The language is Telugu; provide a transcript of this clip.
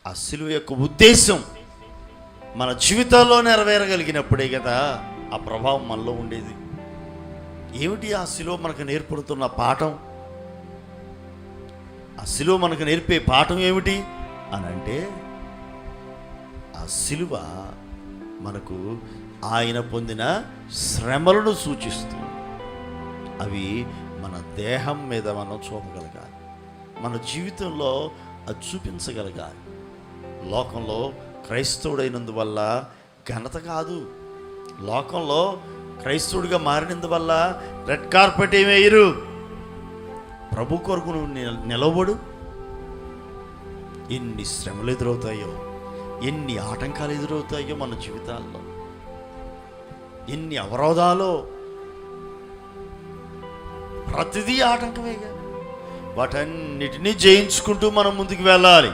ఆ సిలువ యొక్క ఉద్దేశం మన జీవితాల్లో నెరవేరగలిగినప్పుడే కదా ఆ ప్రభావం మనలో ఉండేది. ఏమిటి ఆ సిలువ మనకు నేర్పుతున్న పాఠం? ఆ సిలువ మనకు నేర్పే పాఠం ఏమిటి అని అంటే, ఆ సిలువ మనకు ఆయన పొందిన శ్రమలను సూచిస్తుంది. అవి మన దేహం మీద మనం చూపగలగాలి, మన జీవితంలో అది చూపించగలగాలి. లోకంలో క్రైస్తవుడైనందువల్ల ఘనత కాదు, లోకంలో క్రైస్తవుడిగా మారినందువల్ల రెడ్ కార్పెట్ ఏమి వేయరు. ప్రభు కొరకు నువ్వు నిలబడు. ఎన్ని శ్రమలు ఎదురవుతాయో, ఎన్ని ఆటంకాలు ఎదురవుతాయో మన జీవితాల్లో, ఎన్ని అవరోధాలు, ప్రతిదీ ఆటంకమేగా. వాటన్నిటినీ జయించుకుంటూ మనం ముందుకు వెళ్ళాలి.